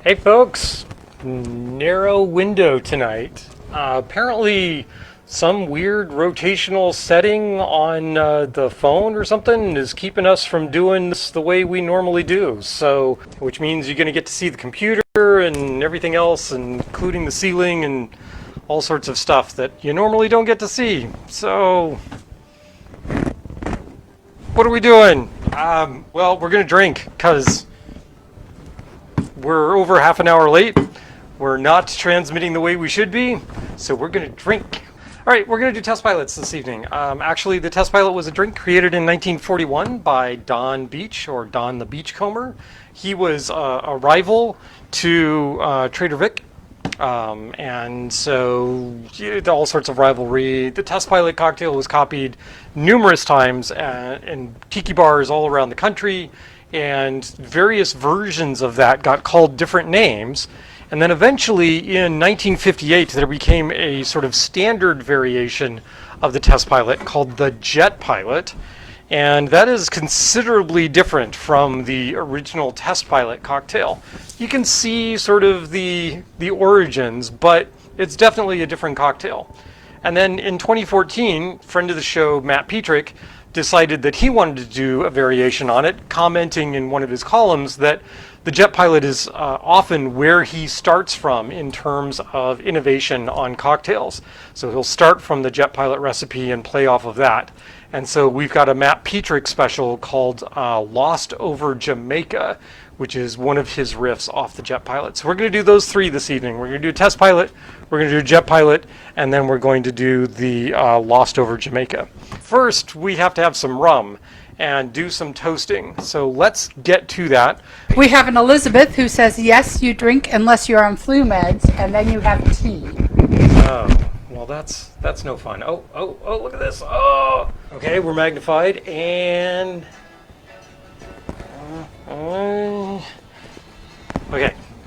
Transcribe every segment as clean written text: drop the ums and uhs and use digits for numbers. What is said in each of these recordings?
Hey folks, narrow window tonight. Apparently some weird rotational setting on the phone or something is keeping us from doing this the way we normally do. So, which means you're going to get to see the computer and everything else, including the ceiling and all sorts of stuff that you normally don't get to see. So, what are we doing? Well, we're going to drink because we're over half an hour late. We're not transmitting the way we should be, so we're going to drink. All right, we're going to do test pilots this evening. Actually, the test pilot was a drink created in 1941 by Don Beach, or Don the Beachcomber. He was a rival to Trader Vic, and so all sorts of rivalry. The test pilot cocktail was copied numerous times in tiki bars all around the country, and various versions of that got called different names. And then eventually in 1958 there became a sort of standard variation of the test pilot called the jet pilot, and that is considerably different from the original test pilot cocktail. You can see sort of the origins, but it's definitely a different cocktail. And then in 2014, friend of the show Matt Petrick decided that he wanted to do a variation on it, commenting in one of his columns that the jet pilot is often where he starts from in terms of innovation on cocktails. So he'll start from the jet pilot recipe and play off of that. And so we've got a Matt Petrick special called Lost Over Jamaica, which is one of his riffs off the jet pilot. So we're going to do those three this evening. We're going to do a test pilot, we're going to do a jet pilot, and then we're going to do the Lost Over Jamaica. First, we have to have some rum and do some toasting. So let's get to that. We have an Elizabeth who says, yes, you drink unless you're on flu meds, and then you have tea. Oh, well, that's no fun. Oh, look at this. Oh, okay, we're magnified, and okay,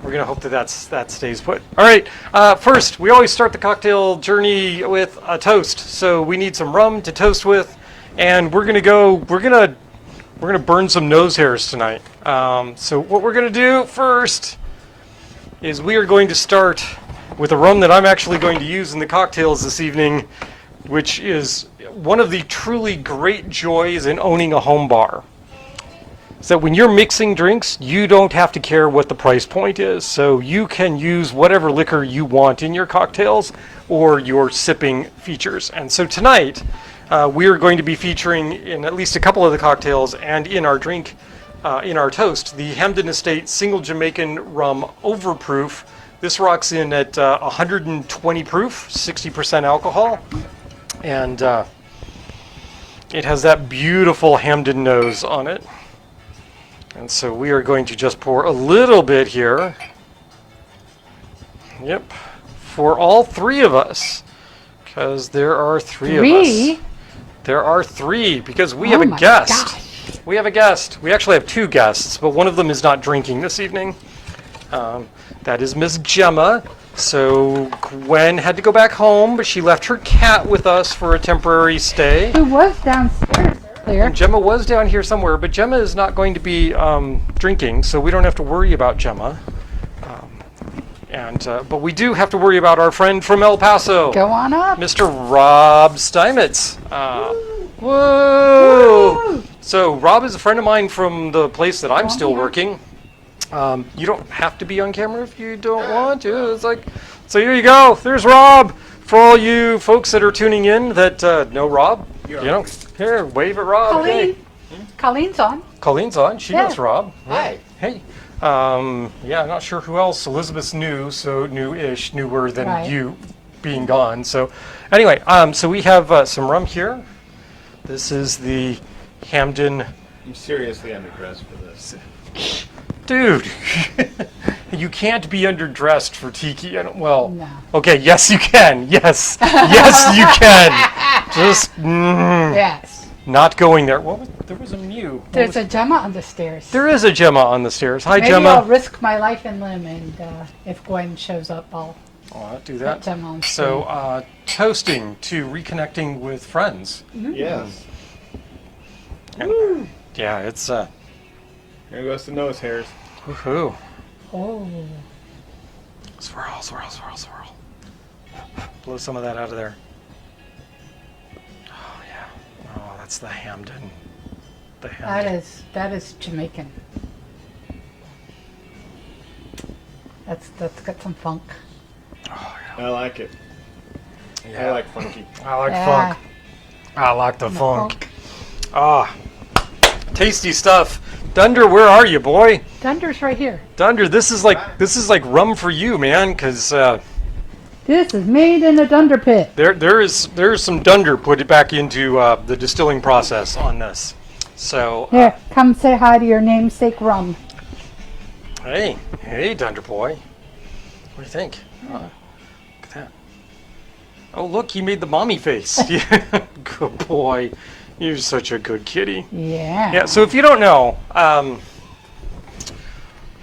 we're gonna hope that stays put. All right, first, we always start the cocktail journey with a toast. So we need some rum to toast with, and we're gonna burn some nose hairs tonight. So what we're gonna do first is we are going to start with a rum that I'm actually going to use in the cocktails this evening, which is one of the truly great joys in owning a home bar. So when you're mixing drinks, you don't have to care what the price point is. So you can use whatever liquor you want in your cocktails or your sipping features. And so tonight, we are going to be featuring in at least a couple of the cocktails and in our drink, in our toast, the Hampden Estate Single Jamaican Rum Overproof. This rocks in at 120 proof, 60% alcohol. And it has that beautiful Hampden nose on it. And so we are going to just pour a little bit here. Yep. For all three of us. Because there are three of us. There are three, because we have a guest. Gosh. We have a guest. We actually have two guests, but one of them is not drinking this evening. That is Miss Gemma. So Gwen had to go back home, but she left her cat with us for a temporary stay. Who was downstairs earlier. And Gemma was down here somewhere, but Gemma is not going to be drinking, so we don't have to worry about Gemma. But we do have to worry about our friend from El Paso. Go on up. Mr. Rob Steinmetz. Whoa! So Rob is a friend of mine from the place that I'm still working. You don't have to be on camera if you don't want to. It's like, so here you go. There's Rob. For all you folks that are tuning in that know Rob, here, wave at Rob. Colleen. Hey. Colleen's on. Colleen's on. She knows Rob. Hi. Hey. I'm not sure who else Elizabeth's new, so new-ish, newer than you being gone. So anyway, so we have some rum here. This is the Hampden. I'm seriously underdressed for this. Dude, you can't be underdressed for tiki. No. Okay, yes you can. Yes, yes you can. Just Yes. Not going there. There was a Mew. There's a Gemma on the stairs. There is a Gemma on the stairs. Hi, Maybe Gemma. I'll risk my life and limb, and if Gwen shows up, I'll do that. put Gemma on screen. So, toasting to reconnecting with friends. Mm-hmm. Yes. And, yeah, it's Here goes the nose hairs. woohoo. Oh. Swirl, swirl, swirl, swirl. Blow some of that out of there. Oh, yeah. Oh, that's the Hampden. The Hampden. That is Jamaican. That's got some funk. Oh, I like it. yeah. I like funky. I like Yeah. funk. I like the funk. Ah, tasty stuff. Dunder, where are you, boy? Dunder's right here. Dunder, this is like rum for you, man, because This is made in a dunder pit. there is some dunder put it back into the distilling process on this. So Here, come say hi to your namesake rum. hey, Dunder boy, what do you think? Look at that. Oh, look, he made the mommy face. Yeah, good boy. You're such a good kitty. Yeah. Yeah, so if you don't know,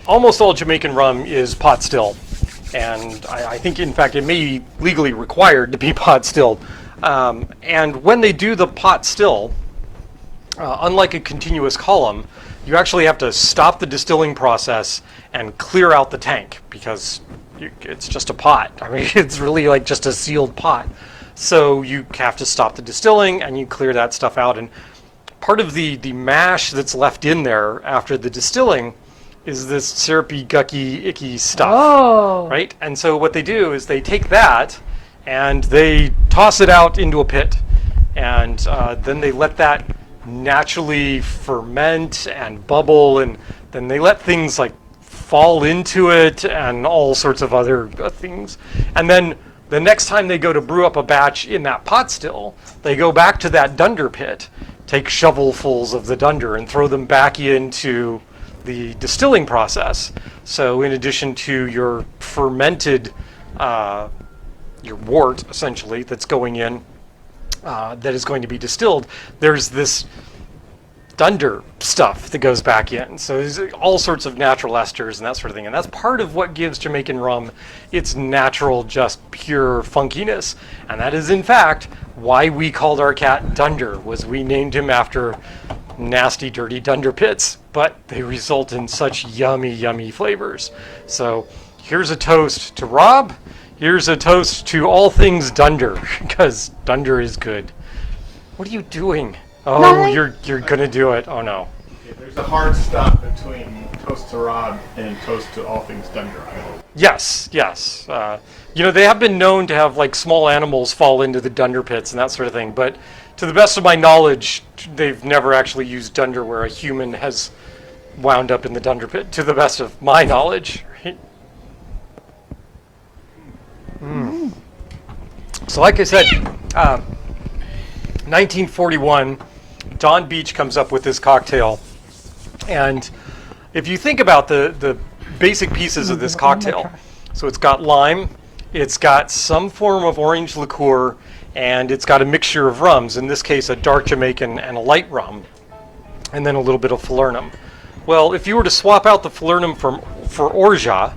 almost all Jamaican rum is pot stilled. And I think, in fact, it may be legally required to be pot stilled. And when they do the pot still, unlike a continuous column, you actually have to stop the distilling process and clear out the tank because it's just a pot. I mean, it's really like just a sealed pot. So you have to stop the distilling and you clear that stuff out. And part of the mash that's left in there after the distilling is this syrupy, gucky, icky stuff. Oh. Right? And so what they do is they take that and they toss it out into a pit. And then they let that naturally ferment and bubble. And then they let things like fall into it and all sorts of other things. And then the next time they go to brew up a batch in that pot still, they go back to that dunder pit, take shovelfuls of the dunder and throw them back into the distilling process. So in addition to your fermented, your wort essentially that's going in, that is going to be distilled, there's this dunder stuff that goes back in. So there's all sorts of natural esters and that sort of thing. And that's part of what gives Jamaican rum its natural, just pure funkiness. And that is, in fact, why we called our cat Dunder, was we named him after nasty, dirty dunder pits. But they result in such yummy, yummy flavors. So here's a toast to Rob. Here's a toast to all things dunder, because dunder is good. What are you doing? Oh, Nothing. you're gonna do it. Oh no. Okay, there's a hard stop between toast to Rob and toast to all things Dunder, I hope. Yes. They have been known to have like small animals fall into the dunder pits and that sort of thing, but to the best of my knowledge, they've never actually used dunder where a human has wound up in the dunder pit, to the best of my knowledge. Right? So like I said, 1941, Don Beach comes up with this cocktail. And if you think about the basic pieces of this cocktail, so it's got lime, it's got some form of orange liqueur, and it's got a mixture of rums, in this case a dark Jamaican and a light rum, and then a little bit of falernum. Well, if you were to swap out the falernum for orgeat,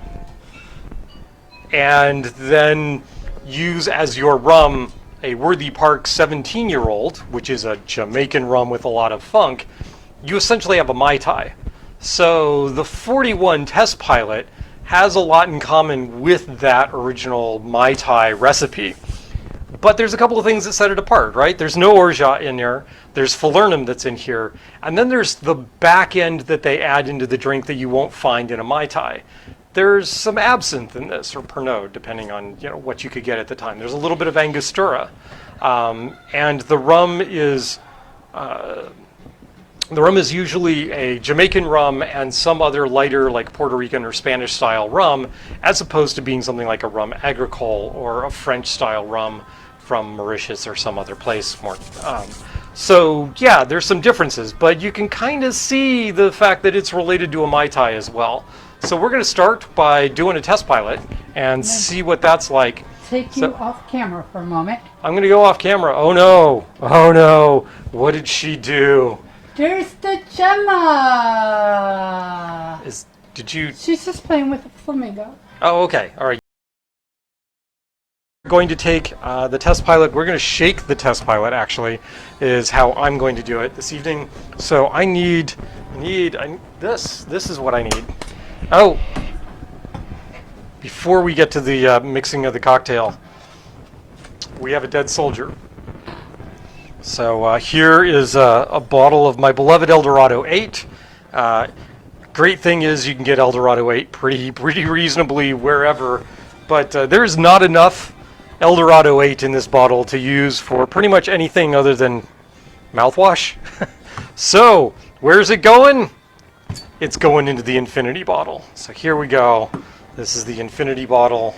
and then use as your rum a Worthy Park 17-year-old, which is a Jamaican rum with a lot of funk, you essentially have a Mai Tai. So the 41 test pilot has a lot in common with that original Mai Tai recipe. But there's a couple of things that set it apart, right? There's no orgeat in there, there's falernum that's in here, and then there's the back end that they add into the drink that you won't find in a Mai Tai. There's some absinthe in this, or Pernod, depending on what you could get at the time. There's a little bit of Angostura, and the rum is usually a Jamaican rum and some other lighter, like Puerto Rican or Spanish style rum, as opposed to being something like a rum agricole or a French style rum from Mauritius or some other place. So yeah, there's some differences, but you can kind of see the fact that it's related to a Mai Tai as well. So we're going to start by doing a test pilot and see what that's like. Take you off camera for a moment. I'm going to go off camera. Oh no, what did she do? There's the Gemma. Did you? She's just playing with a flamingo. Oh, okay, all right. We're going to take the test pilot. We're going to shake the test pilot, actually, is how I'm going to do it this evening. So I need this. This is what I need. Oh, before we get to the mixing of the cocktail, we have a dead soldier. So here is a bottle of my beloved Eldorado 8. Great thing is you can get Eldorado 8 pretty reasonably wherever, but there's not enough Eldorado 8 in this bottle to use for pretty much anything other than mouthwash. So where's it going? It's going into the infinity bottle. So here we go. This is the infinity bottle.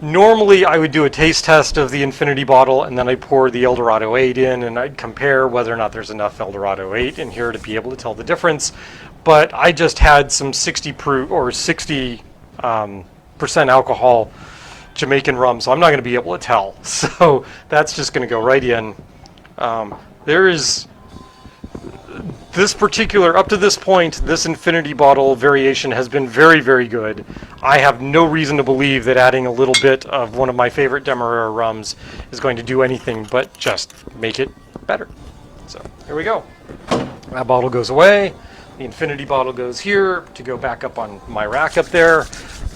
Normally I would do a taste test of the infinity bottle and then I pour the Eldorado 8 in and I'd compare whether or not there's enough Eldorado 8 in here to be able to tell the difference. But I just had some 60 proof or 60% alcohol Jamaican rum, so I'm not going to be able to tell. So that's just going to go right in. There is this particular, up to this point, this infinity bottle variation has been very good. I have no reason to believe that adding a little bit of one of my favorite Demerara rums is going to do anything but just make it better. So here we go. That bottle goes away. The infinity bottle goes here to go back up on my rack up there.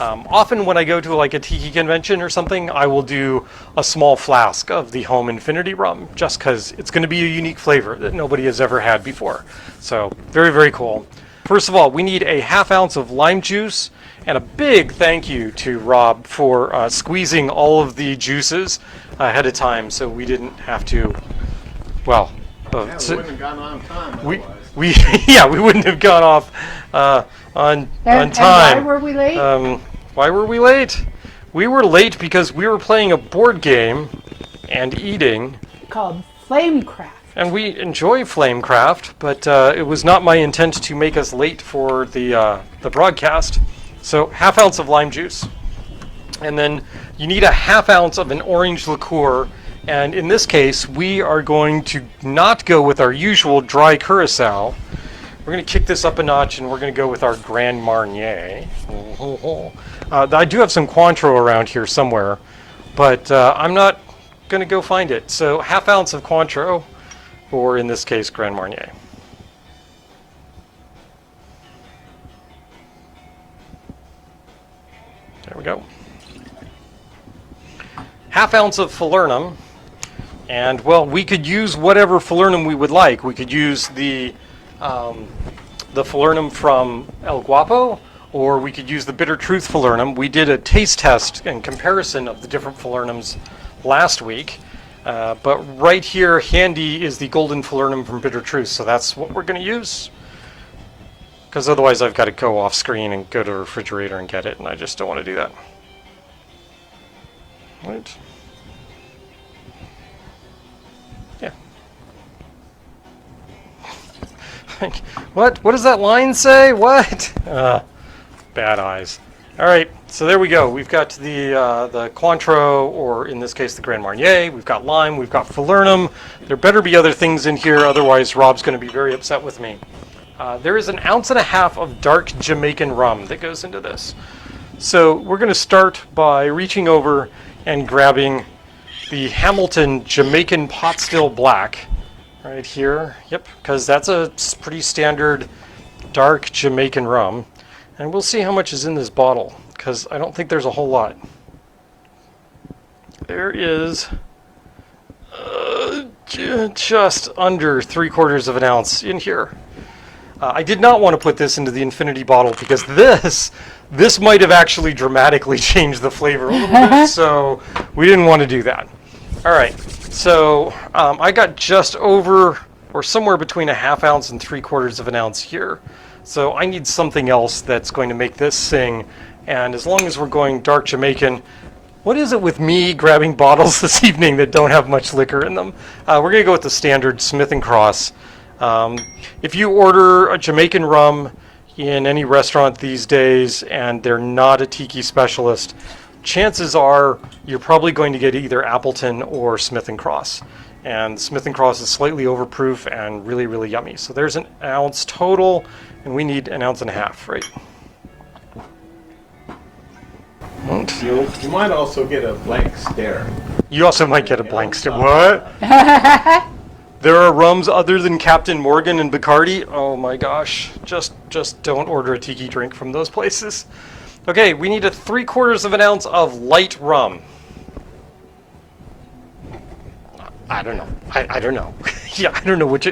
Often when I go to like a tiki convention or something, I will do a small flask of the home infinity rum just because it's going to be a unique flavor that nobody has ever had before. So very cool. First of all, we need a ½ ounce of lime juice, and a big thank you to Rob for squeezing all of the juices ahead of time so we didn't have to, well, Yeah, we wouldn't have gone on time we otherwise. we wouldn't have gone off on And time. why were we late? Why were we late? We were late because we were playing a board game and eating, Called Flamecraft. and we enjoy Flamecraft, but it was not my intent to make us late for the broadcast. So ½ ounce of lime juice, and then you need a ½ ounce of an orange liqueur. And in this case, we are going to not go with our usual dry curacao. We're going to kick this up a notch, and we're going to go with our Grand Marnier. I do have some Cointreau around here somewhere, but I'm not going to go find it. So ½ ounce of Cointreau, or in this case, Grand Marnier. There we go. ½ ounce of falernum. And, well, we could use whatever falernum we would like. We could use the falernum from El Guapo, or we could use the Bitter Truth falernum. We did a taste test and comparison of the different falernums last week. But right here, handy, is the golden falernum from Bitter Truth. So that's what we're going to use. Because otherwise I've got to go off screen and go to the refrigerator and get it, and I just don't want to do that. Right. Yeah. What? What does that line say? What? Bad eyes. All right, so there we go. We've got the Cointreau, or in this case, the Grand Marnier. We've got lime. We've got falernum. There better be other things in here, otherwise Rob's going to be very upset with me. There is an ounce and a half of dark Jamaican rum that goes into this. So we're going to start by reaching over and grabbing the Hamilton Jamaican Pot Still Black right here. Yep, because that's a pretty standard dark Jamaican rum. And we'll see how much is in this bottle, because I don't think there's a whole lot. There is just under 3/4 of an ounce in here. I did not want to put this into the infinity bottle because this might have actually dramatically changed the flavor a little bit, so we didn't want to do that. All right, so I got just over, or somewhere between a ½ ounce and 3/4 of an ounce here. So I need something else that's going to make this sing, and as long as we're going dark Jamaican, what is it with me grabbing bottles this evening that don't have much liquor in them? We're going to go with the standard Smith & Cross. If you order a Jamaican rum in any restaurant these days and they're not a tiki specialist, chances are you're probably going to get either Appleton or Smith & Cross. And Smith & Cross is slightly overproof and really yummy. So there's an ounce total, and we need an ounce and a half, right? You might also get a blank stare. You also might get a blank stare. What? There are rums other than Captain Morgan and Bacardi? Oh my gosh. Just don't order a tiki drink from those places. Okay, we need 3/4 of an ounce of light rum. I don't know. I don't know. Yeah, I don't know what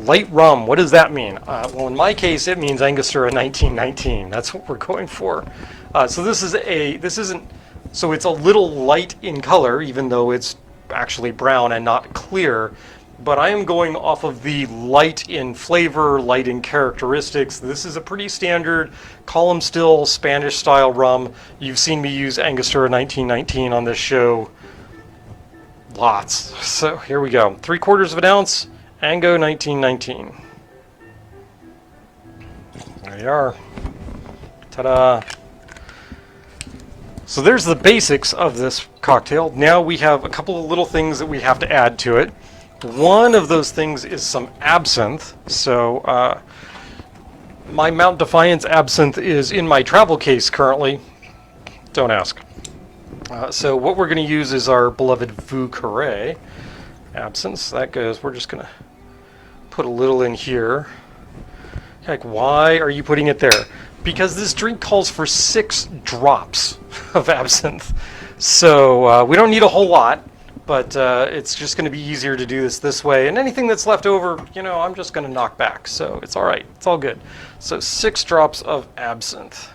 light rum. What does that mean? Well, in my case, it means Angostura 1919. That's what we're going for. So this isn't. So it's a little light in color, even though it's actually brown and not clear. But I am going off of the light in flavor, light in characteristics. This is a pretty standard column still Spanish style rum. You've seen me use Angostura 1919 on this show. Lots. So here we go. 3/4 of an ounce, Ango 1919. There you are. Ta-da. So there's the basics of this cocktail. Now we have a couple of little things that we have to add to it. One of those things is some absinthe. So my Mount Defiance absinthe is in my travel case currently. Don't ask. So what we're going to use is our beloved Vieux Carré absinthe. So that goes, we're just going to put a little in here. Like, why are you putting it there? Because this drink calls for 6 drops of absinthe. So we don't need a whole lot, but it's just going to be easier to do this way. And anything that's left over, I'm just going to knock back. So it's all right. It's all good. So 6 drops of absinthe.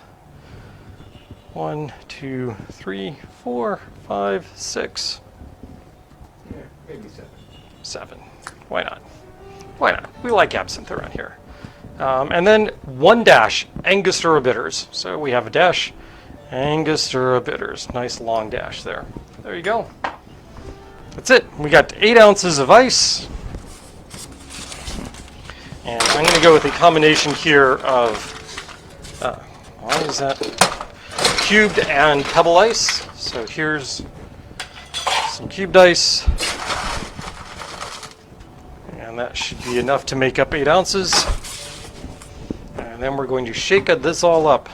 1, 2, 3, 4, 5, 6. Yeah, maybe 7. 7. Why not? Why not? We like absinthe around here. And then 1 dash Angostura bitters. So we have a dash Angostura bitters. Nice long dash there. There you go. That's it. We got 8 ounces of ice. And I'm going to go with a combination here of, why is that? Cubed and pebble ice. So here's some cubed ice. And that should be enough to make up 8 ounces. And then we're going to shake this all up.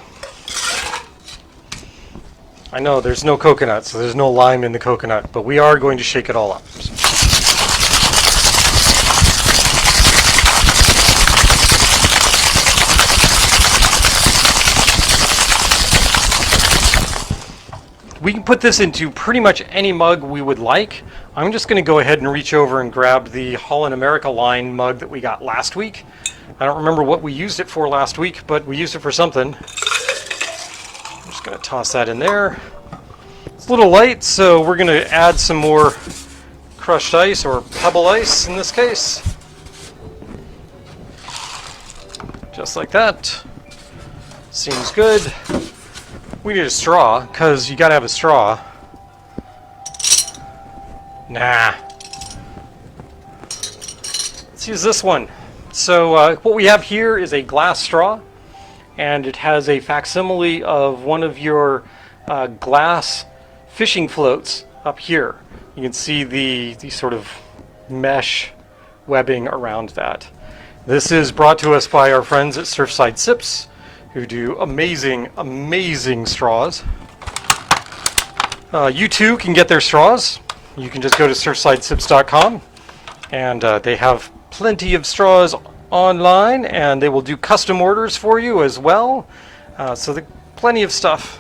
I know there's no coconut, so there's no lime in the coconut, but we are going to shake it all up. We can put this into pretty much any mug we would like. I'm just going to go ahead and reach over and grab the Holland America line mug that we got last week. I don't remember what we used it for last week, but we used it for something. I'm just going to toss that in there. It's a little light, so we're going to add some more crushed ice, or pebble ice in this case. Just like that. Seems good. We need a straw, because you gotta have a straw. Nah. Let's use this one. So what we have here is a glass straw, and it has a facsimile of one of your glass fishing floats up here. You can see the sort of mesh webbing around that. This is brought to us by our friends at Surfside Sips, who do amazing, amazing straws. You too can get their straws. You can just go to surfsidesips.com, and they have plenty of straws online, and they will do custom orders for you as well. So plenty of stuff.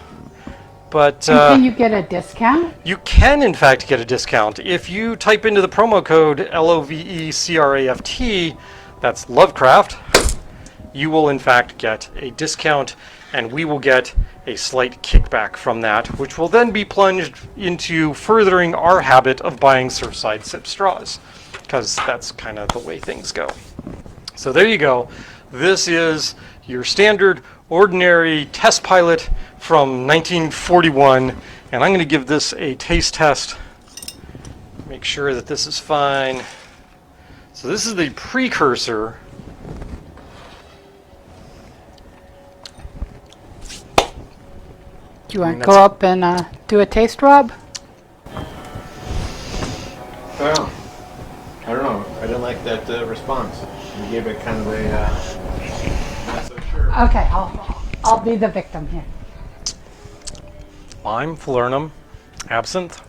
But can you get a discount? You can, in fact, get a discount. If you type into the promo code LOVECRAFT, that's LoveCraft, you will in fact get a discount, and we will get a slight kickback from that, which will then be plunged into furthering our habit of buying Surfside Sip straws, because that's kind of the way things go. So there you go. This is your standard, ordinary test pilot from 1941, and I'm going to give this a taste test. Make sure that this is fine. So this is the precursor. Do you want to go up and do a taste, Rob? Well, I don't know. I didn't like that response. You gave it kind of a not so sure. Okay, I'll be the victim here. Lime, falernum, absinthe.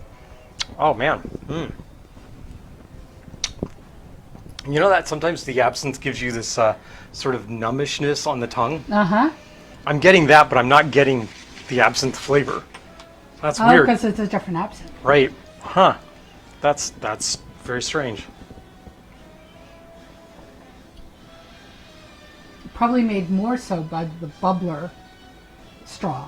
Oh man. You know that sometimes the absinthe gives you this sort of numbishness on the tongue? Uh-huh. I'm getting that, but I'm not getting the absinthe flavor. That's Oh, weird. because it's a different absinthe. Right. Huh. That's very strange. Probably made more so by the bubbler straw.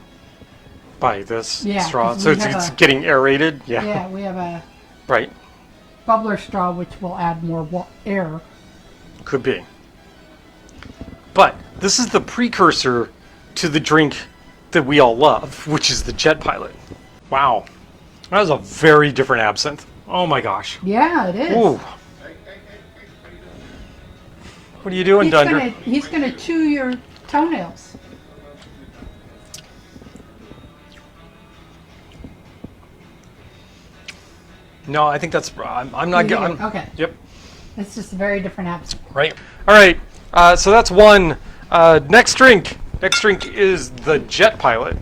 By this Yeah, straw. 'cause So we it's, have it's a- getting aerated? Yeah. Yeah, we have a Right. bubbler straw which will add more air. Could be. But this is the precursor to the drink that we all love, which is the Jet Pilot. Wow. That was a very different absinthe. Oh my gosh. Yeah, it is. Ooh. What are you doing, Dunder? He's gonna chew your toenails. No, I think that's. I'm not getting. Okay. Yep. It's just a very different absinthe. Right. All right. So that's one. Next drink. Next drink is the Jet Pilot.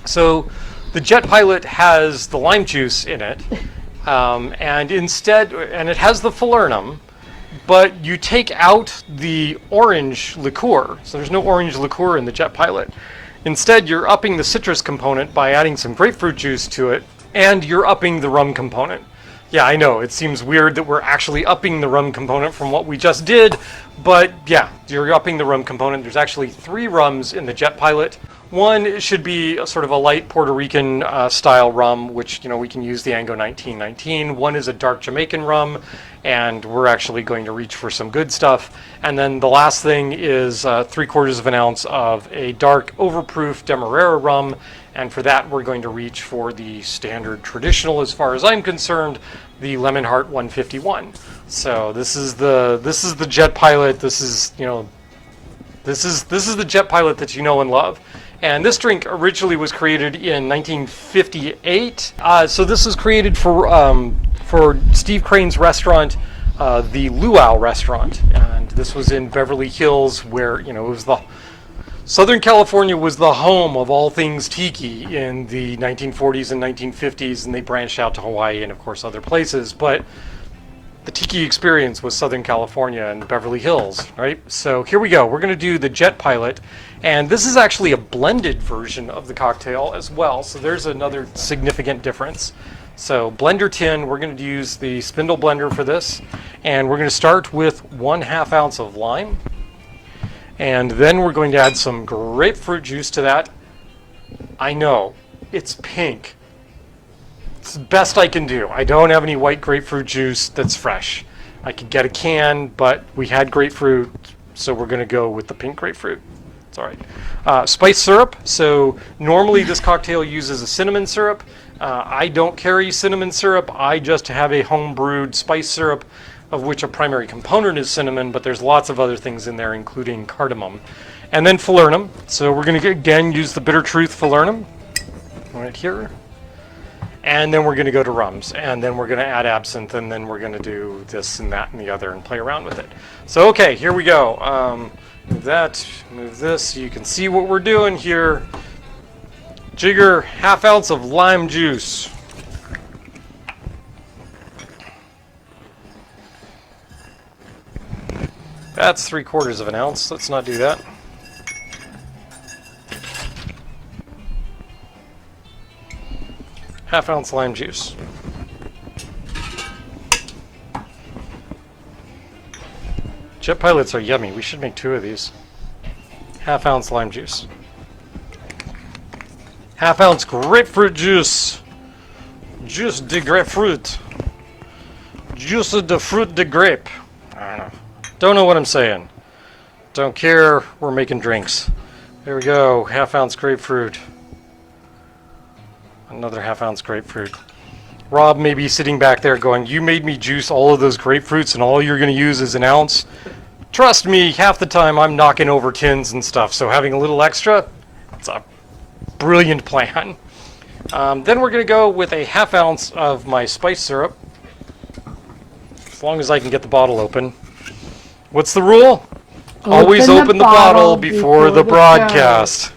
So the Jet Pilot has the lime juice in it, and it has the falernum, but you take out the orange liqueur. So there's no orange liqueur in the Jet Pilot. Instead, you're upping the citrus component by adding some grapefruit juice to it, and you're upping the rum component. Yeah, I know, it seems weird that we're actually upping the rum component from what we just did, but yeah, you're upping the rum component. There's actually 3 rums in the Jet Pilot. One should be a sort of a light Puerto Rican style rum, which, we can use the Ango 1919. One is a dark Jamaican rum, and we're actually going to reach for some good stuff. And then the last thing is 3/4 of an ounce of a dark Overproof Demerara rum, and for that we're going to reach for the standard traditional, as far as I'm concerned, the Lemon Heart 151. So this is the Jet Pilot. This is the Jet Pilot that you know and love. And this drink originally was created in 1958. So this was created for Steve Crane's restaurant, the Luau restaurant, and this was in Beverly Hills, where it was Southern California was the home of all things tiki in the 1940s and 1950s, and they branched out to Hawaii and of course other places. But the tiki experience was Southern California and Beverly Hills, right? So here we go. We're going to do the Jet Pilot, and this is actually a blended version of the cocktail as well. So there's another significant difference. So blender tin, we're going to use the spindle blender for this, and we're going to start with 1/2 ounce of lime, and then we're going to add some grapefruit juice to that. I know, it's pink. It's the best I can do. I don't have any white grapefruit juice that's fresh. I could get a can, but we had grapefruit, so we're going to go with the pink grapefruit. It's all right. Spice syrup. So normally this cocktail uses a cinnamon syrup. I don't carry cinnamon syrup. I just have a home brewed spice syrup, of which a primary component is cinnamon, but there's lots of other things in there, including cardamom. And then falernum. So we're going to again use the Bitter Truth falernum right here. And then we're going to go to rums, and then we're going to add absinthe, and then we're going to do this and that and the other and play around with it. So okay, here we go. Move that, move this. You can see what we're doing here. Jigger 1/2 ounce of lime juice. That's 3/4 of an ounce. Let's not do that. 1/2 ounce lime juice. Jet Pilots are yummy. We should make 2 of these. 1/2 ounce lime juice. 1/2 ounce grapefruit juice. Juice de grapefruit. Juice de fruit de grape. I don't know. Don't know what I'm saying. Don't care. We're making drinks. There we go. 1/2 ounce grapefruit. Another 1/2 ounce grapefruit. Rob may be sitting back there going, you made me juice all of those grapefruits and all you're going to use is 1 ounce. Trust me, half the time I'm knocking over tins and stuff, so having a little extra, it's a brilliant plan. Then we're going to go with a 1/2 ounce of my spice syrup, as long as I can get the bottle open. What's the rule? Always open the bottle before the broadcast.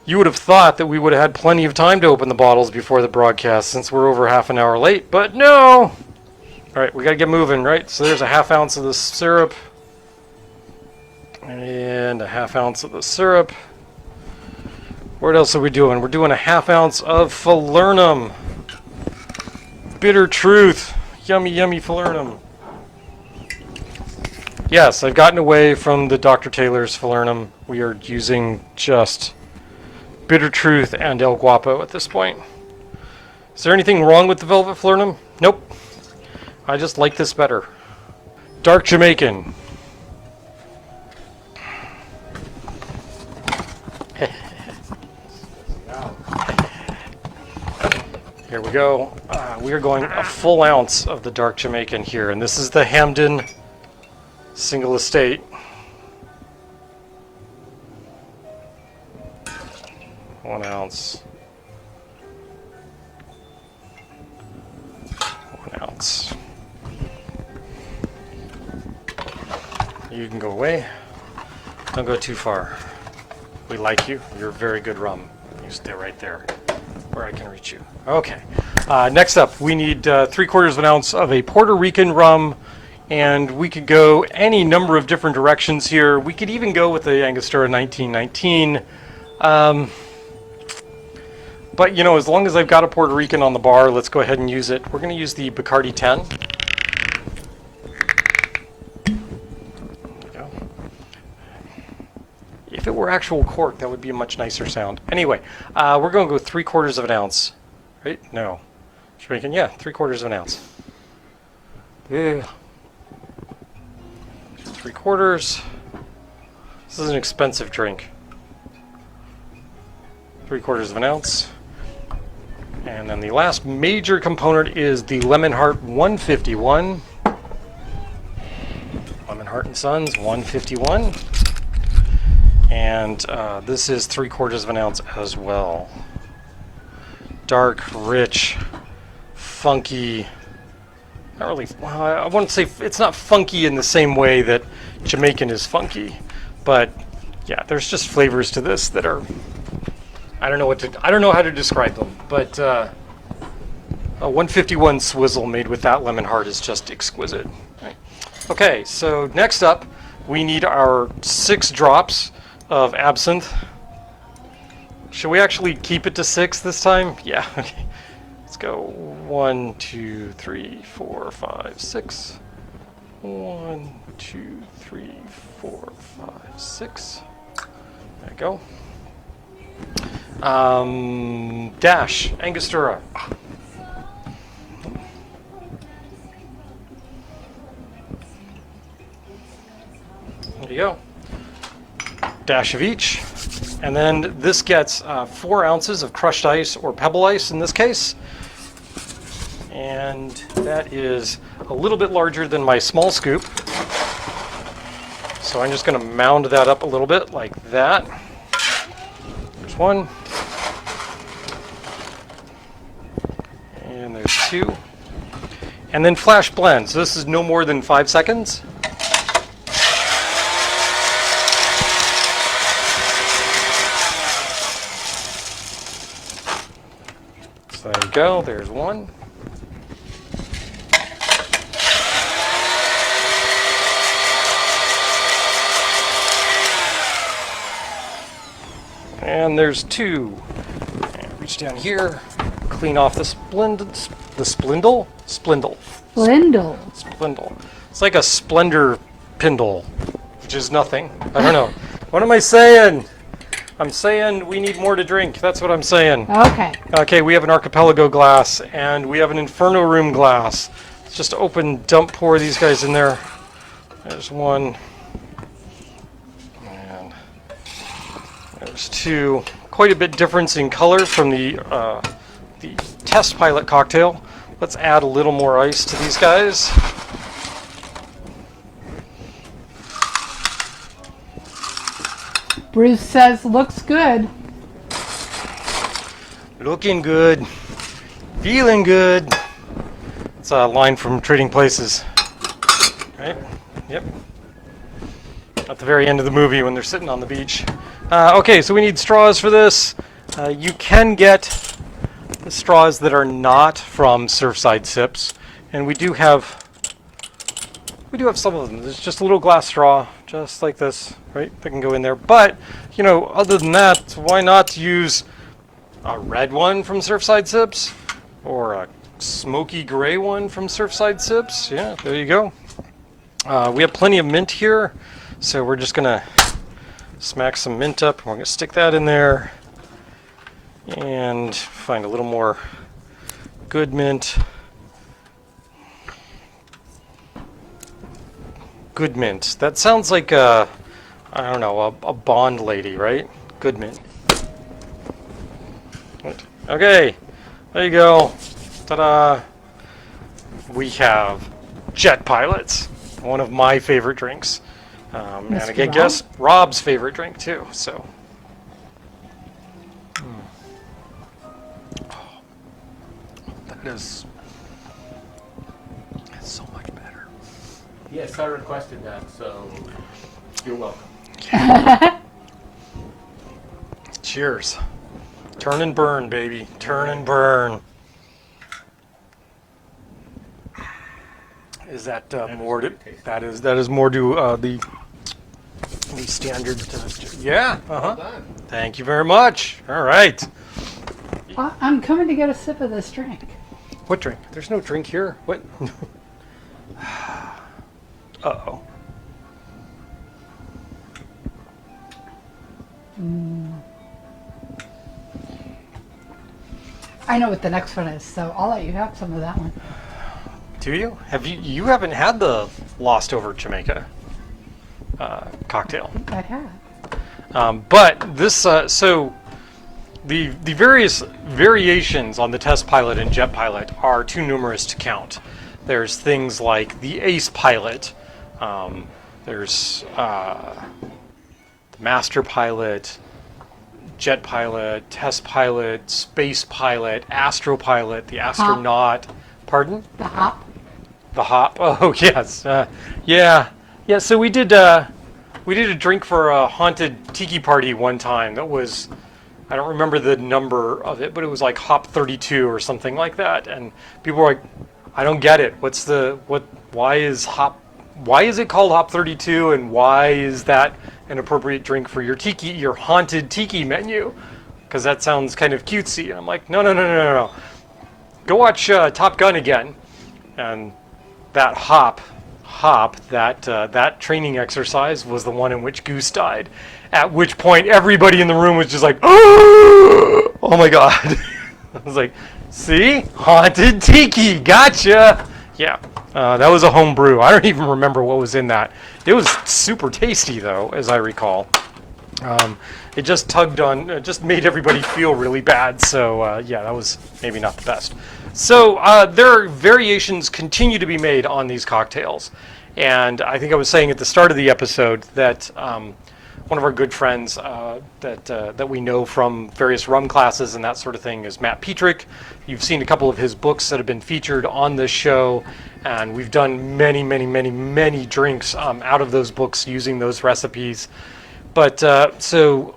You would have thought that we would have had plenty of time to open the bottles before the broadcast, since we're over half an hour late, but no! Alright, we gotta get moving, right? So there's a 1/2 ounce of the syrup, and a 1/2 ounce of the syrup. What else are we doing? We're doing a 1/2 ounce of falernum. Bitter Truth. Yummy, yummy falernum. Yes, I've gotten away from the Dr. Taylor's falernum. We are using just Bitter Truth and El Guapo at this point. Is there anything wrong with the Velvet Falernum? Nope. I just like this better. Dark Jamaican. Here we go. We are going a full ounce of the Dark Jamaican here, and this is the Hampden Single Estate. One ounce. 1 ounce. You can go away. Don't go too far. We like you. You're very good rum. You stay right there where I can reach you. Okay. Next up, we need 3/4 of an ounce of a Puerto Rican rum, and we could go any number of different directions here. We could even go with the Angostura 1919. But, you know, as long as I've got a Puerto Rican on the bar, let's go ahead and use it. We're going to use the Bacardi 10. There we go. If it were actual cork, that would be a much nicer sound. Anyway, we're going to go 3/4 of an ounce. Right? No. Jamaican, yeah, 3/4 of an ounce. Yeah. 3/4. This is an expensive drink. 3/4 of an ounce. And then the last major component is the Lemon Heart 151. Lemon Heart & Sons 151. And this is 3/4 of an ounce as well. Dark, rich, funky. Not really, well, I wouldn't say, it's not funky in the same way that Jamaican is funky. But yeah, there's just flavors to this that are, I don't know how to describe them, but a 151 swizzle made with that lemon heart is just exquisite. Right. Okay, so next up, we need our 6 drops of absinthe. Should we actually keep it to 6 this time? Yeah, okay. Let's go 1, 2, 3, 4, 5, 6. 1, 2, 3, 4, 5, 6. There you go. Dash, Angostura. There you go. Dash of each. And then this gets 4 ounces of crushed ice, or pebble ice in this case. And that is a little bit larger than my small scoop. So I'm just going to mound that up a little bit like that. There's 1. And there's 2. And then flash blend. So this is no more than 5 seconds. So there you go. There's 1. And there's 2. And reach down here, clean off the spindle. Splindle. It's like a Splendor Pindle, which is nothing. I don't know. What am I saying? I'm saying we need more to drink. That's what I'm saying. Okay. Okay, we have an Archipelago glass, and we have an Inferno Room glass. Let's just open, dump, pour these guys in there. There's 1. And there's 2. Quite a bit difference in color from the test pilot cocktail. Let's add a little more ice to these guys. Bruce says looks good. Looking good. Feeling good. It's a line from Trading Places. Right? Yep. At the very end of the movie when they're sitting on the beach. Okay, so we need straws for this. You can get the straws that are not from Surfside Sips, and we do have We do have some of them. There's just a little glass straw, just like this, right? That can go in there. But, you know, other than that, why not use a red one from Surfside Sips or a smoky gray one from Surfside Sips? Yeah, there you go. We have plenty of mint here, so we're just gonna smack some mint up. We're gonna stick that in there and find a little more good mint. Good mint. That sounds like I don't know, a Bond lady, right? Good mint. Okay, there you go. Ta-da! We have Jet Pilots, one of my favorite drinks. And I Mr. guess Rob's favorite drink too, so. Oh, that is so much better. Yes, I requested that, so you're welcome. Cheers. Turn and burn, baby. Turn and burn. Is that more to? That is more to the standard. Yeah. Well done. Thank you very much. All right. I'm coming to get a sip of this drink. What drink? There's no drink here. What? Uh-oh. I know what the next one is, so I'll let you have some of that one. Do you? You haven't had the Lost Over Jamaica cocktail? I have. But this, so the various variations on the Test Pilot and Jet Pilot are too numerous to count. There's things like the Ace Pilot. There's the Master Pilot, Jet Pilot, Test Pilot, Space Pilot, Astro Pilot, the Astronaut. Pardon? The hop. The hop. Oh yes. Yeah. So we did a drink for a haunted tiki party one time. That was, I don't remember the number of it, but it was like Hop 32 or something like that. And people were like, I don't get it. Why is it called Hop 32, and why is that an appropriate drink for your haunted tiki menu? Because that sounds kind of cutesy. And I'm like, no. Go watch Top Gun again, and that that training exercise was the one in which Goose died. At which point, everybody in the room was just like, oh my god. I was like, see? Haunted tiki, gotcha! Yeah, that was a home brew. I don't even remember what was in that. It was super tasty, though, as I recall. It just just made everybody feel really bad. So yeah, that was maybe not the best. So there are variations continue to be made on these cocktails. And I think I was saying at the start of the episode that one of our good friends that we know from various rum classes and that sort of thing is Matt Petrick. You've seen a couple of his books that have been featured on this show, and we've done many drinks out of those books using those recipes. But so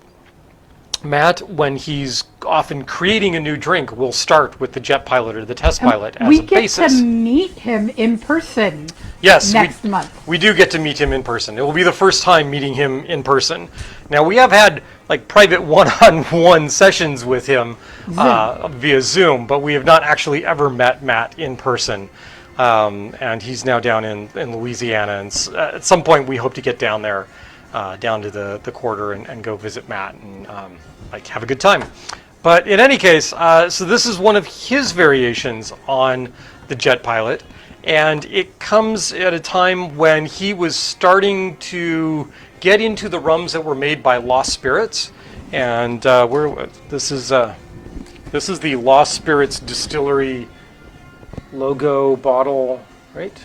Matt, when he's often creating a new drink, will start with the Jet Pilot or the Test Pilot as a basis. We get to meet him in person. Yes, next month. We do get to meet him in person. It will be the first time meeting him in person. Now, we have had like private one-on-one sessions with him via Zoom, but we have not actually ever met Matt in person. And he's now down in Louisiana, and at some point we hope to get down there, down to the quarter and go visit Matt and have a good time. But in any case, so this is one of his variations on the Jet Pilot. And it comes at a time when he was starting to get into the rums that were made by Lost Spirits, and this is the Lost Spirits Distillery logo bottle, right?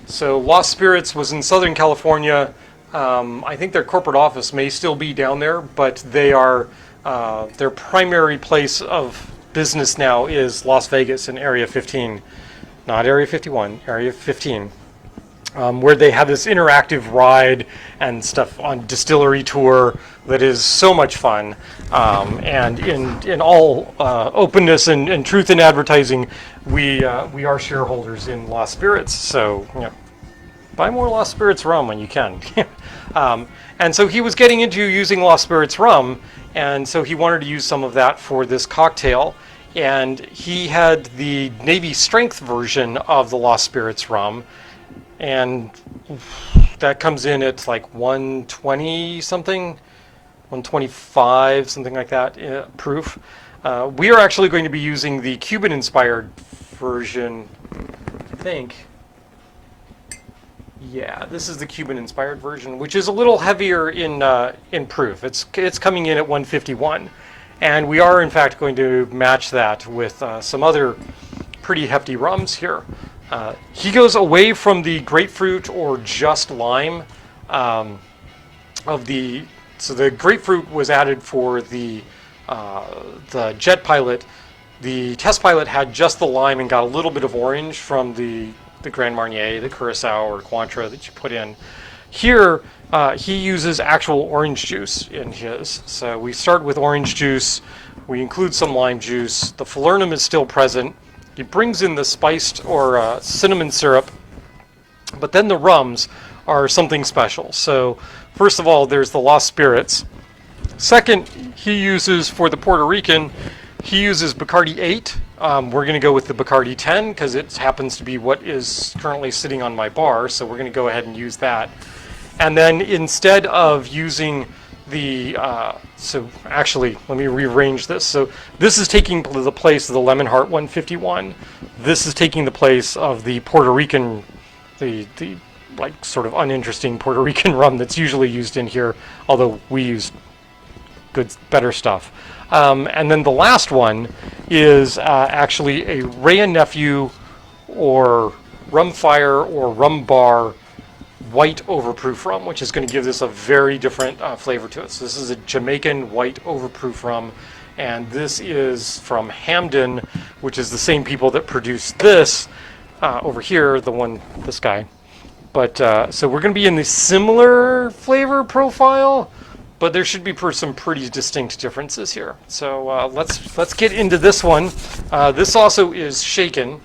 So Lost Spirits was in Southern California. I think their corporate office may still be down there, but they are their primary place of business now is Las Vegas in Area 15. Not Area 51, Area 15, where they have this interactive ride and stuff on distillery tour that is so much fun. And in all openness and truth in advertising, we are shareholders in Lost Spirits. So, yeah. Buy more Lost Spirits rum when you can. And so he was getting into using Lost Spirits rum, and so he wanted to use some of that for this cocktail. And he had the Navy Strength version of the Lost Spirits rum, and that comes in at like 120 something, 125, something like that, proof. We are actually going to be using the Cuban-inspired version, I think. Yeah, this is the Cuban-inspired version, which is a little heavier in proof. It's coming in at 151, and we are in fact going to match that with some other pretty hefty rums here. He goes away from the grapefruit or just lime So the grapefruit was added for the jet pilot. The test pilot had just the lime and got a little bit of orange from the Grand Marnier, the Curacao or Cointreau that you put in. Here, he uses actual orange juice in his. So we start with orange juice. We include some lime juice. The falernum is still present. He brings in the spiced or cinnamon syrup. But then the rums are something special. So first of all, there's the Lost Spirits. Second, he uses, for the Puerto Rican, he uses Bacardi 8. We're going to go with the Bacardi 10 because it happens to be what is currently sitting on my bar, so we're going to go ahead and use that. And then instead of using the, so actually, let me rearrange this. So this is taking the place of the Lemon Heart 151. This is taking the place of the Puerto Rican, the like sort of uninteresting Puerto Rican rum that's usually used in here, although we use better stuff. And then the last one is actually a Wray and Nephew or Rum Fire or Rum Bar white overproof rum, which is going to give this a very different flavor to it. So this is a Jamaican white overproof rum, and this is from Hampden, which is the same people that produced this over here, this guy. But so we're going to be in the similar flavor profile, but there should be some pretty distinct differences here. So let's get into this one. This also is shaken,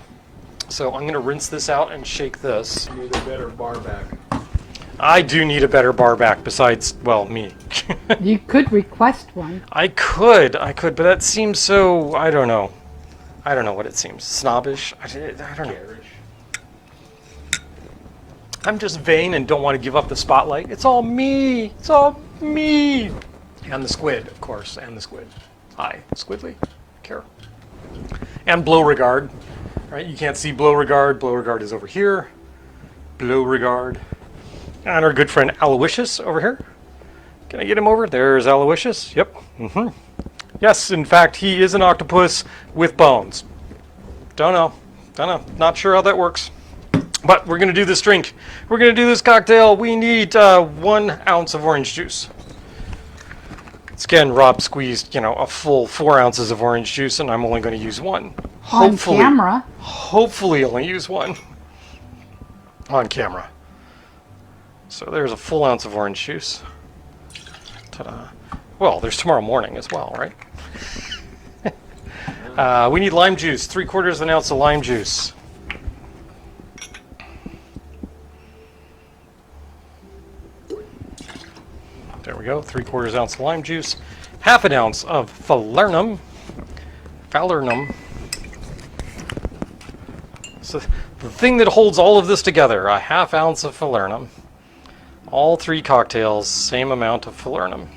so I'm going to rinse this out and shake this. You need a better bar back. I do need a better bar back besides, well, me. You could request one. I could, but that seems so, I don't know. I don't know what it seems. Snobbish? I don't know. I'm just vain and don't want to give up the spotlight. It's all me. It's all me. And the squid, of course, and the squid. Hi, Squidly. Care. And Beauregard. Right? You can't see Beauregard. Beauregard is over here. Beauregard. And our good friend Aloysius over here. Can I get him over? There's Aloysius. Yep. Mm-hmm. Yes, in fact, he is an octopus with bones. Don't know. Not sure how that works. But we're going to do this drink. We're going to do this cocktail. We need 1 ounce of orange juice. It's, again, Rob squeezed, a full 4 ounces of orange juice, and I'm only going to use 1. On camera. Hopefully only use 1 on camera. So there's a full ounce of orange juice. Ta-da. Well, there's tomorrow morning as well, right? We need lime juice, 3/4 of an ounce of lime juice. There we go, 3/4 ounce of lime juice, 1/2 ounce of falernum. So the thing that holds all of this together, 1/2 ounce of falernum. All 3 cocktails, same amount of falernum.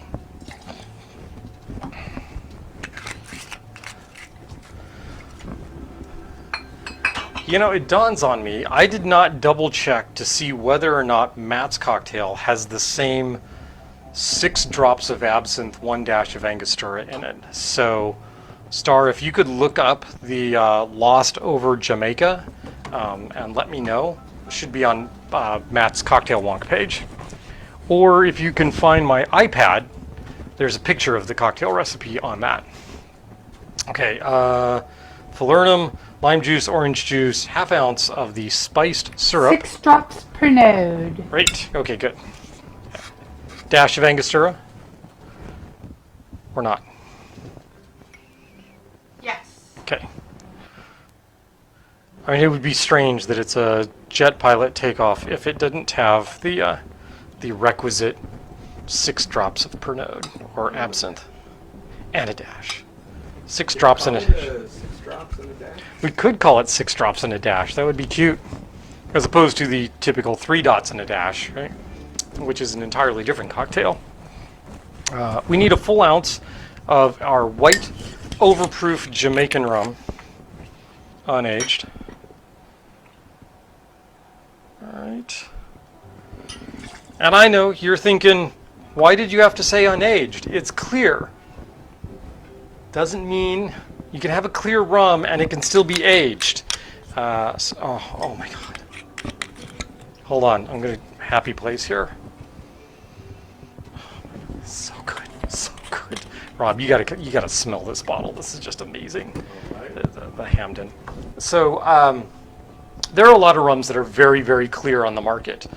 It dawns on me, I did not double check to see whether or not Matt's cocktail has the same 6 drops of absinthe, 1 dash of Angostura in it. So, Star, if you could look up the Lost over Jamaica and let me know. It should be on Matt's Cocktail Wonk page. Or if you can find my iPad, there's a picture of the cocktail recipe on that. Okay, falernum, lime juice, orange juice, 1/2 ounce of the spiced syrup. 6 drops per node. Great. Okay, good. Dash of Angostura? Or not? Yes. Okay. I mean, it would be strange that it's a jet pilot takeoff if it didn't have the requisite 6 drops of Pernod or absinthe and a dash. 6 drops and a dash. 6 drops and a dash. We could call it 6 drops and a dash. That would be cute, as opposed to the typical 3 dots and a dash, right? Which is an entirely different cocktail. We need a full ounce of our white Overproof Jamaican rum, unaged. All right. And I know you're thinking, why did you have to say unaged? It's clear. Doesn't mean you can have a clear rum and it can still be aged. Oh my God. Hold on, I'm gonna happy place here. So good, so good. Rob, you gotta smell this bottle. This is just amazing. The Hampden. So there are a lot of rums that are very, very clear on the market.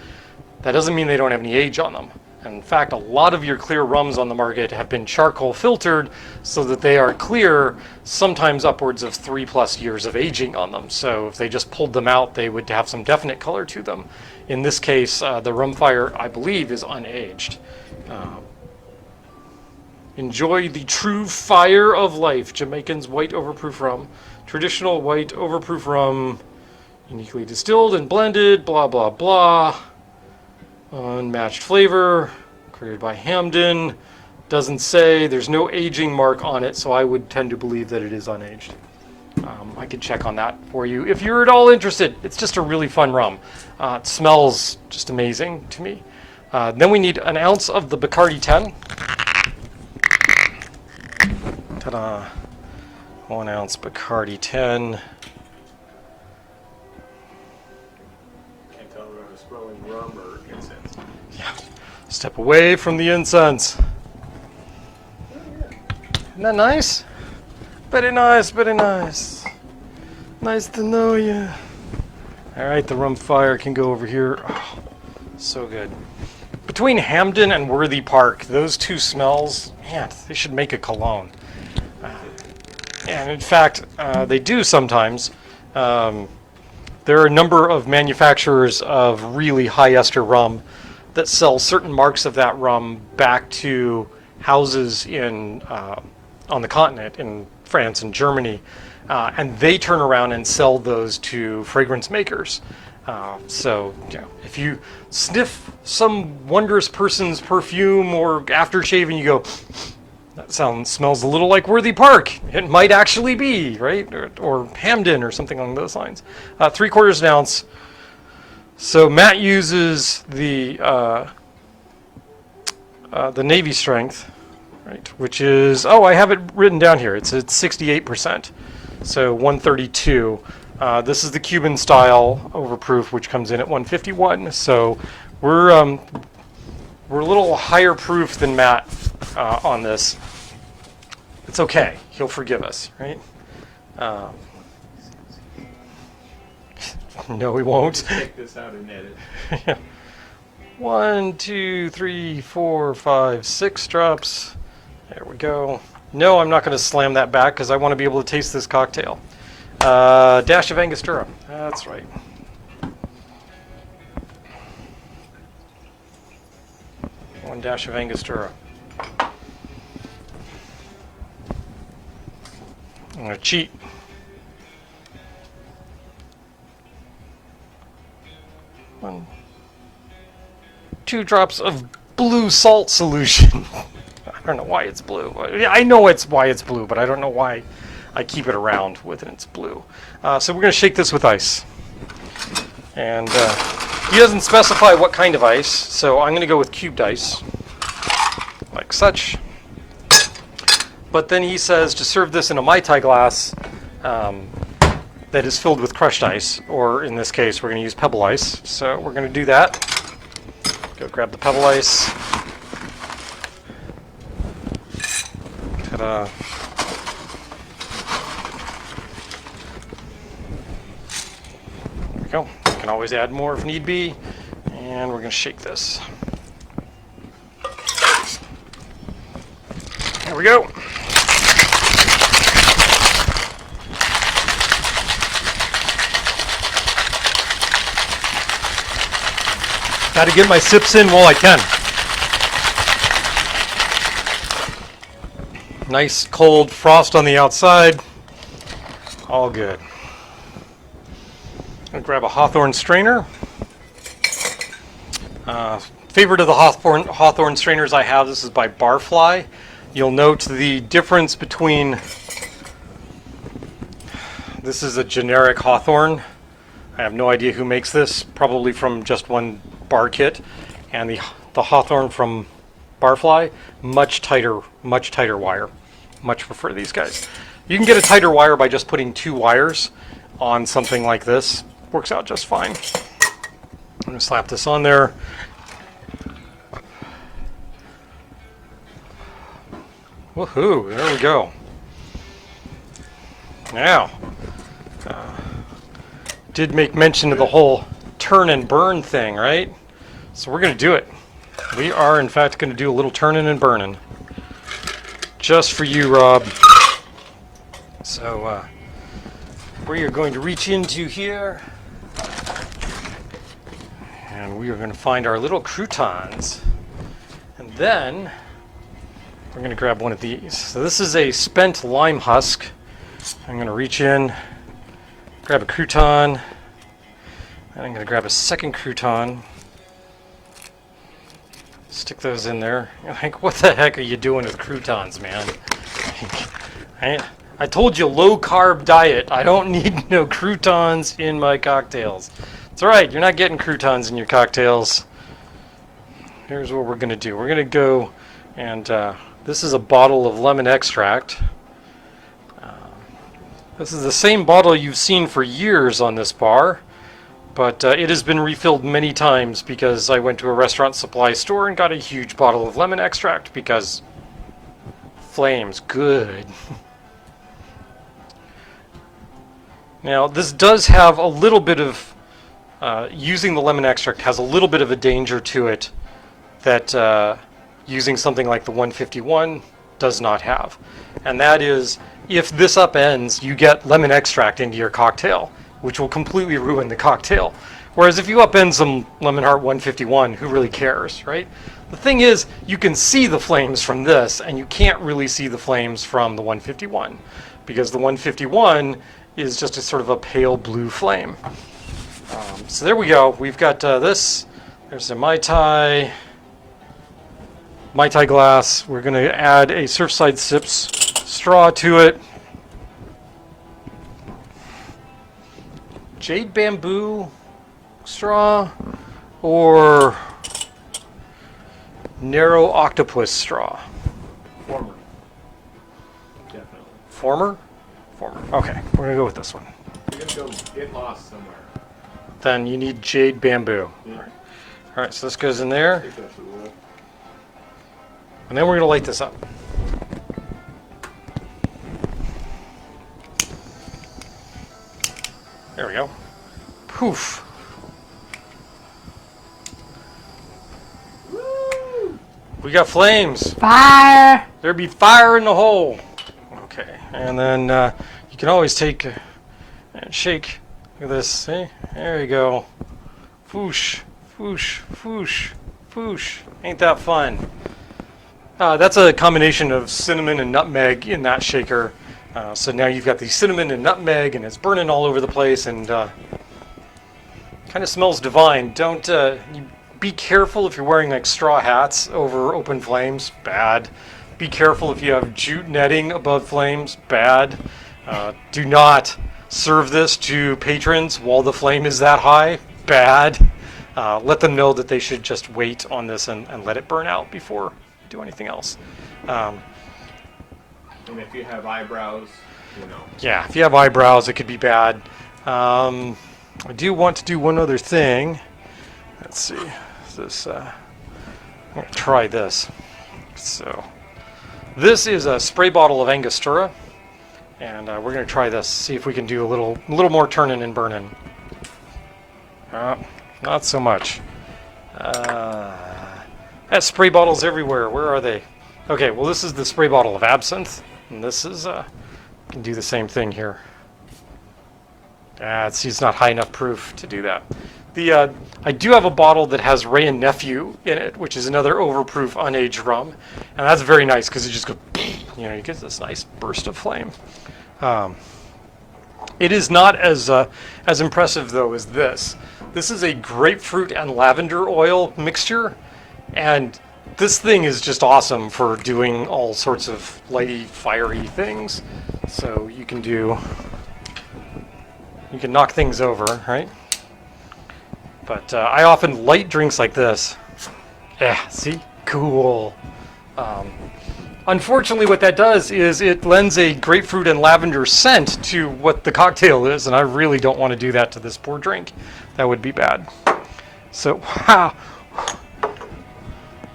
That doesn't mean they don't have any age on them. In fact, a lot of your clear rums on the market have been charcoal filtered so that they are clear, sometimes upwards of 3+ years of aging on them. So if they just pulled them out, they would have some definite color to them. In this case, the Rumfire, I believe, is unaged. Enjoy the true fire of life, Jamaican's white overproof rum. Traditional white overproof rum, uniquely distilled and blended, blah, blah, blah. Unmatched flavor, created by Hampden. Doesn't say, there's no aging mark on it, so I would tend to believe that it is unaged. I could check on that for you if you're at all interested. It's just a really fun rum. It smells just amazing to me. Then we need an ounce of the Bacardi 10. Ta-da. 1 ounce Bacardi 10. Can't tell whether it's smelling rum or incense. Yeah. Step away from the incense. Isn't that nice? Very nice, very nice. Nice to know you. All right, the Rumfire can go over here. Oh, so good. Between Hampden and Worthy Park, those two smells, man, they should make a cologne. And in fact, they do sometimes. There are a number of manufacturers of really high ester rum that sell certain marks of that rum back to houses in on the continent, in France and Germany, and they turn around and sell those to fragrance makers. So, you know, if you sniff some wondrous person's perfume or aftershave and you go, that smells a little like Worthy Park, it might actually be, right? Or Hampden or something along those lines. 3/4 ounce. So Matt uses the Navy strength, right? Which is, oh, I have it written down here. It's at 68%, so 132. This is the Cuban style overproof, which comes in at 151. So we're a little higher proof than Matt on this. It's okay. He'll forgive us, right? No, he won't. Take this out and edit. Yeah. 1, 2, 3, 4, 5, 6 drops. There we go. No, I'm not going to slam that back because I want to be able to taste this cocktail. Dash of Angostura. That's right. One dash of Angostura. I'm going to cheat. One, 2 drops of blue salt solution. I don't know why it's blue. I know it's why it's blue, but I don't know why I keep it around with it. It's blue. So we're going to shake this with ice. And he doesn't specify what kind of ice, so I'm going to go with cubed ice, like such. But then he says to serve this in a Mai Tai glass that is filled with crushed ice, or in this case, we're going to use pebble ice. So we're going to do that. Go grab the pebble ice. Ta-da. There we go. You can always add more if need be. And we're going to shake this. There we go. Got to get my sips in while I can. Nice cold frost on the outside. All good. I'm gonna grab a Hawthorne strainer. Favorite of the Hawthorne strainers I have, this is by Barfly. You'll note the difference between, this is a generic Hawthorne. I have no idea who makes this, probably from just one bar kit. And the Hawthorne from Barfly, much tighter wire. Much prefer these guys. You can get a tighter wire by just putting 2 wires on something like this. Works out just fine. I'm gonna slap this on there. Woohoo, there we go. Now, did make mention of the whole turn and burn thing, right? So we're gonna do it. We are in fact gonna do a little turning and burning. Just for you, Rob. So, we are going to reach into here, and we are going to find our little croutons. And then, we're going to grab one of these. So this is a spent lime husk. I'm going to reach in, grab a crouton, and I'm going to grab a second crouton. Stick those in there. You're like, what the heck are you doing with croutons, man? I told you, low carb diet. I don't need no croutons in my cocktails. It's alright, you're not getting croutons in your cocktails. Here's what we're going to do. We're going to go and this is a bottle of lemon extract. This is the same bottle you've seen for years on this bar, but it has been refilled many times because I went to a restaurant supply store and got a huge bottle of lemon extract because flames, good. Now, this does have a little bit of, using the lemon extract has a little bit of a danger to it that using something like the 151 does not have. And that is, if this upends, you get lemon extract into your cocktail, which will completely ruin the cocktail. Whereas if you upend some Lemon Heart 151, who really cares, right? The thing is, you can see the flames from this, and you can't really see the flames from the 151, because the 151 is just a sort of a pale blue flame. So there we go. We've got this. There's a Mai Tai glass. We're going to add a Surfside Sips straw to it. Jade bamboo straw or narrow octopus straw? Former. Definitely. Former? Former. Okay, we're gonna go with this one. You're gonna go get lost somewhere. Then you need jade bamboo. Yeah. All right, so this goes in there, I think that's the wood. and then we're gonna light this up. There we go. Poof. Woo! We got flames. Fire! There be fire in the hole. Okay, and then you can always take and shake. Look at this. See? There you go. Foosh, foosh, foosh, foosh. Ain't that fun? That's a combination of cinnamon and nutmeg in that shaker. So now you've got the cinnamon and nutmeg, and it's burning all over the place, and kind of smells divine. Don't you be careful if you're wearing like straw hats over open flames. Bad. Be careful if you have jute netting above flames. Bad. Do not serve this to patrons while the flame is that high. Bad. Let them know that they should just wait on this and let it burn out before you do anything else. And if you have eyebrows, you know. Yeah, if you have eyebrows, it could be bad. I do want to do one other thing. Let's see. This, I'm going to try this. So, this is a spray bottle of Angostura, and we're going to try this. See if we can do a little more turning and burning. Not so much. That spray bottles everywhere. Where are they? Okay, well this is the spray bottle of absinthe, and this is can do the same thing here. See, it's not high enough proof to do that. I do have a bottle that has Ray and Nephew in it, which is another overproof unaged rum, and that's very nice because it just goes, you get this nice burst of flame. It is not as impressive though as this. This is a grapefruit and lavender oil mixture, and this thing is just awesome for doing all sorts of lighty, fiery things. So you can knock things over, right? But I often light drinks like this. Yeah, see? Cool. Unfortunately, what that does is it lends a grapefruit and lavender scent to what the cocktail is, and I really don't want to do that to this poor drink. That would be bad. So, wow.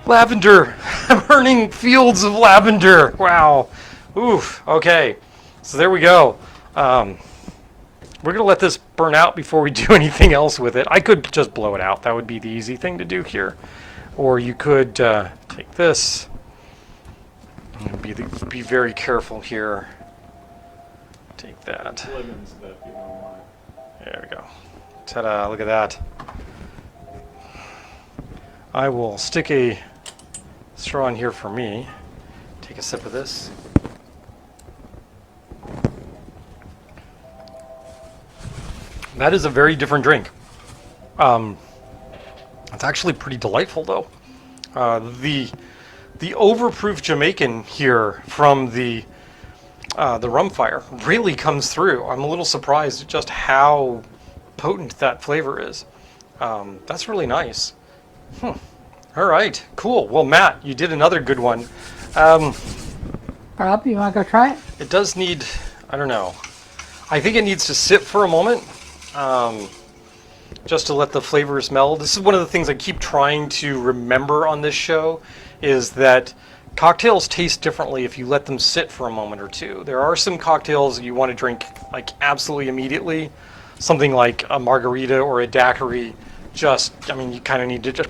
Lavender. I'm earning fields of lavender. Wow. Oof. Okay. So there we go. We're going to let this burn out before we do anything else with it. I could just blow it out. That would be the easy thing to do here. Or you could take this. And be very careful here. Take that. Lemons that you don't want. There we go. Ta-da, look at that. I will stick a straw in here for me. Take a sip of this. That is a very different drink. It's actually pretty delightful, though. The Overproof Jamaican here from the rum fire really comes through. I'm a little surprised at just how potent that flavor is. That's really nice. All right, cool. Well, Matt, you did another good one. Rob, you want to go try it? It does need, I don't know. I think it needs to sit for a moment. Just to let the flavors meld. This is one of the things I keep trying to remember on this show, is that cocktails taste differently if you let them sit for a moment or two. There are some cocktails you want to drink like absolutely immediately. Something like a margarita or a daiquiri. You kind of need to just,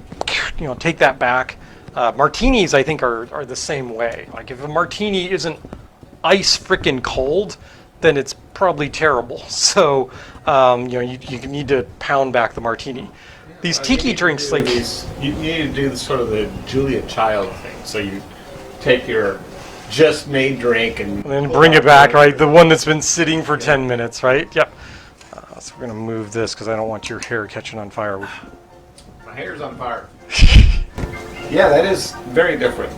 take that back. Martinis, I think, are the same way. Like if a martini isn't ice frickin' cold, then it's probably terrible. So, you need to pound back the martini. These tiki drinks, like you need to do sort of the Julia Child thing. So you take your just made drink and then bring it back, right? The one that's been sitting for 10 minutes, right? Yep. So we're gonna move this because I don't want your hair catching on fire. My hair's on fire. Yeah, that is very different.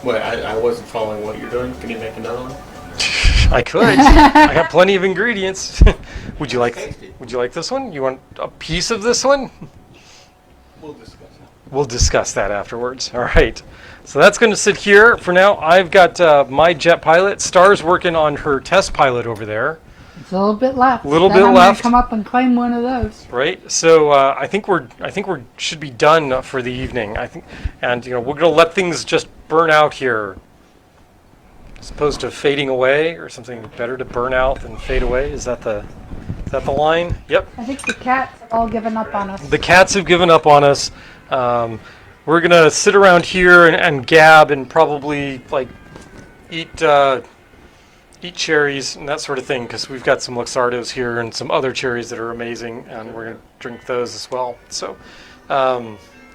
Wait, I wasn't following what you're doing. Can you make another one? I could. I got plenty of ingredients. Would you like this one? You want a piece of this one? We'll discuss it. We'll discuss that afterwards. All right. So that's going to sit here for now. I've got my jet pilot. Star's working on her test pilot over there. It's a little bit left. Little Then bit I'm left. Gonna come up and claim one of those. Right. So I think we should be done for the evening. And we're going to let things just burn out here. As opposed to fading away, or something better to burn out than fade away. Is that the line? Yep. I think the cats have all given up on us. The cats have given up on us. We're gonna sit around here and gab and probably eat cherries and that sort of thing, because we've got some Luxardos here and some other cherries that are amazing, and we're gonna drink those as well. So,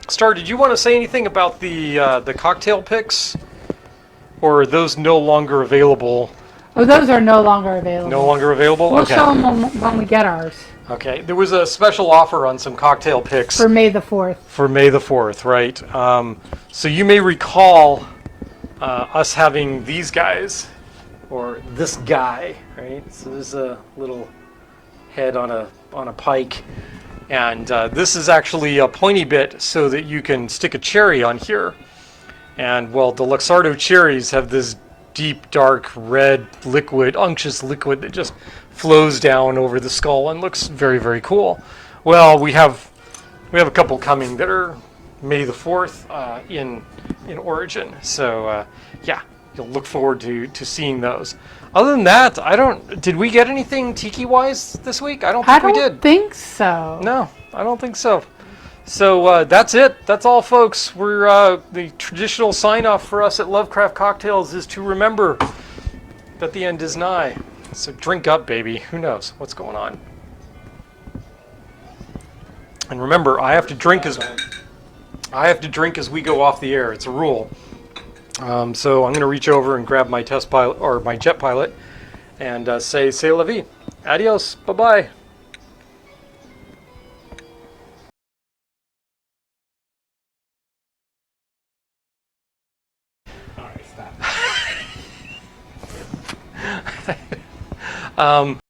Star, did you want to say anything about the cocktail picks? Or are those no longer available? Oh, those are no longer available. No longer available? We'll Okay. show them when we get ours. Okay. There was a special offer on some cocktail picks. For May the 4th. For May the 4th, right. So you may recall us having these guys, or this guy, right? So there's a little head on a pike. And this is actually a pointy bit so that you can stick a cherry on here. And, well, the Luxardo cherries have this deep, dark, red liquid, unctuous liquid that just flows down over the skull and looks very, very cool. Well, we have a couple coming that are May the 4th in origin. So, yeah, you'll look forward to seeing those. Other than that, did we get anything tiki-wise this week? I don't think we did. I don't think so. No, I don't think so. So that's it. That's all, folks. We're the traditional sign-off for us at LoveCraft Cocktails is to remember that the end is nigh. So drink up, baby. Who knows what's going on? And remember, I have to drink as we go off the air. It's a rule. So I'm going to reach over and grab my test pilot or my jet pilot and say "C'est la vie." Adios. Bye bye. All right, stop.